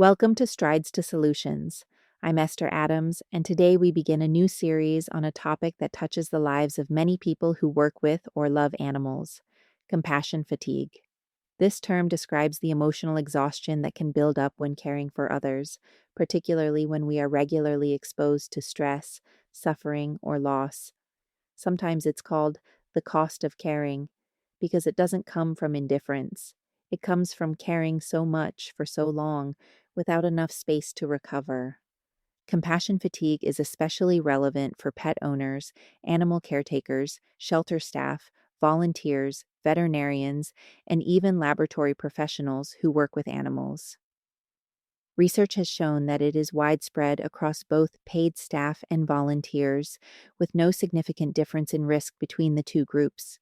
Welcome to Strides to Solutions. I'm Esther Adams, and today we begin a new series on a topic that touches the lives of many people who work with or love animals: compassion fatigue. This term describes the emotional exhaustion that can build up when caring for others, particularly when we are regularly exposed to stress, suffering, or loss. Sometimes it's called the cost of caring because it doesn't come from indifference. It comes from caring so much for so long without enough space to recover. Compassion fatigue is especially relevant for pet owners, animal caretakers, shelter staff, volunteers, veterinarians, and even laboratory professionals who work with animals. Research has shown that it is widespread across both paid staff and volunteers, with no significant difference in risk between the two groups.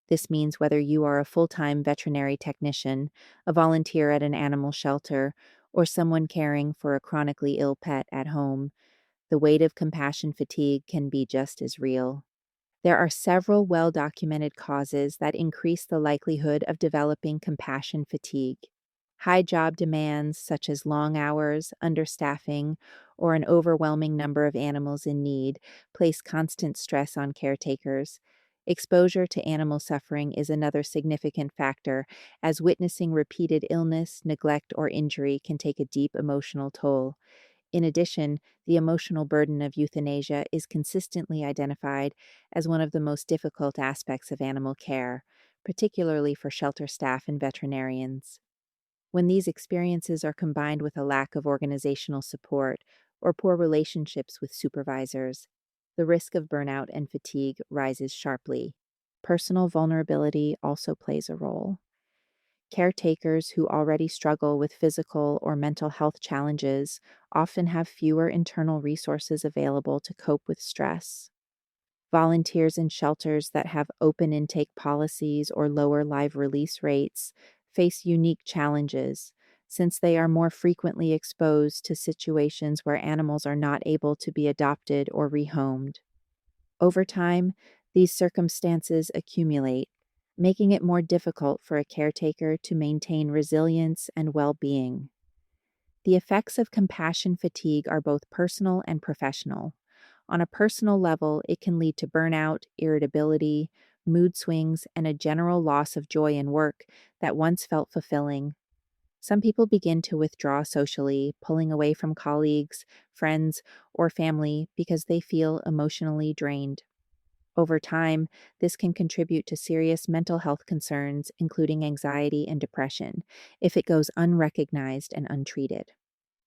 This means whether you are a full-time veterinary technician, a volunteer at an animal shelter, or someone caring for a chronically ill pet at home, the weight of compassion fatigue can be just as real. There are several well-documented causes that increase the likelihood of developing compassion fatigue. High job demands, such as long hours, understaffing, or an overwhelming number of animals in need, place constant stress on caretakers. Exposure to animal suffering is another significant factor, as witnessing repeated illness, neglect, or injury can take a deep emotional toll. In addition, the emotional burden of euthanasia is consistently identified as one of the most difficult aspects of animal care, particularly for shelter staff and veterinarians. When these experiences are combined with a lack of organizational support or poor relationships with supervisors, the risk of burnout and fatigue rises sharply. Personal vulnerability also plays a role. Caretakers who already struggle with physical or mental health challenges often have fewer internal resources available to cope with stress. Volunteers in shelters that have open intake policies or lower live release rates face unique challenges, since they are more frequently exposed to situations where animals are not able to be adopted or rehomed. Over time, these circumstances accumulate, making it more difficult for a caretaker to maintain resilience and well-being. The effects of compassion fatigue are both personal and professional. On a personal level, it can lead to burnout, irritability, mood swings, and a general loss of joy in work that once felt fulfilling. Some people begin to withdraw socially, pulling away from colleagues, friends, or family because they feel emotionally drained. Over time, this can contribute to serious mental health concerns, including anxiety and depression, if it goes unrecognized and untreated.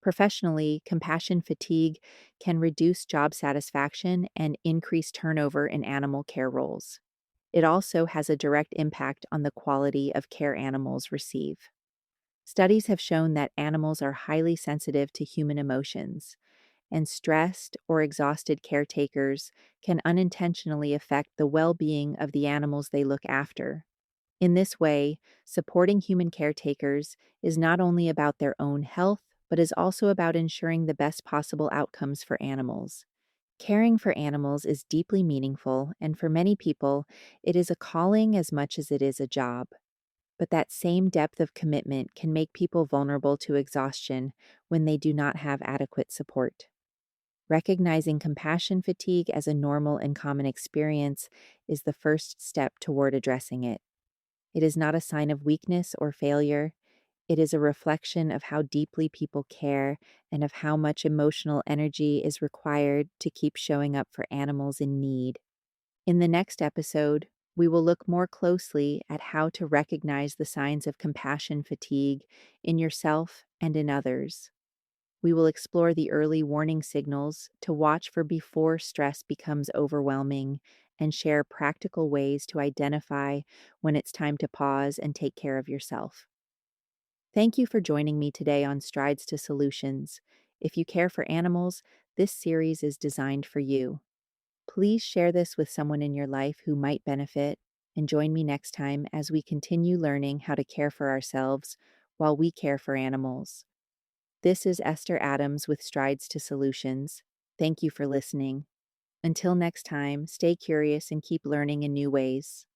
Professionally, compassion fatigue can reduce job satisfaction and increase turnover in animal care roles. It also has a direct impact on the quality of care animals receive. Studies have shown that animals are highly sensitive to human emotions, and stressed or exhausted caretakers can unintentionally affect the well-being of the animals they look after. In this way, supporting human caretakers is not only about their own health, but is also about ensuring the best possible outcomes for animals. Caring for animals is deeply meaningful, and for many people, it is a calling as much as it is a job. But that same depth of commitment can make people vulnerable to exhaustion when they do not have adequate support. Recognizing compassion fatigue as a normal and common experience is the first step toward addressing it. It is not a sign of weakness or failure. It is a reflection of how deeply people care and of how much emotional energy is required to keep showing up for animals in need. In the next episode, we will look more closely at how to recognize the signs of compassion fatigue in yourself and in others. We will explore the early warning signals to watch for before stress becomes overwhelming and share practical ways to identify when it's time to pause and take care of yourself. Thank you for joining me today on Strides to Solutions. If you care for animals, this series is designed for you. Please share this with someone in your life who might benefit, and join me next time as we continue learning how to care for ourselves while we care for animals. This is Esther Adams with Strides to Solutions. Thank you for listening. Until next time, stay curious and keep learning in new ways.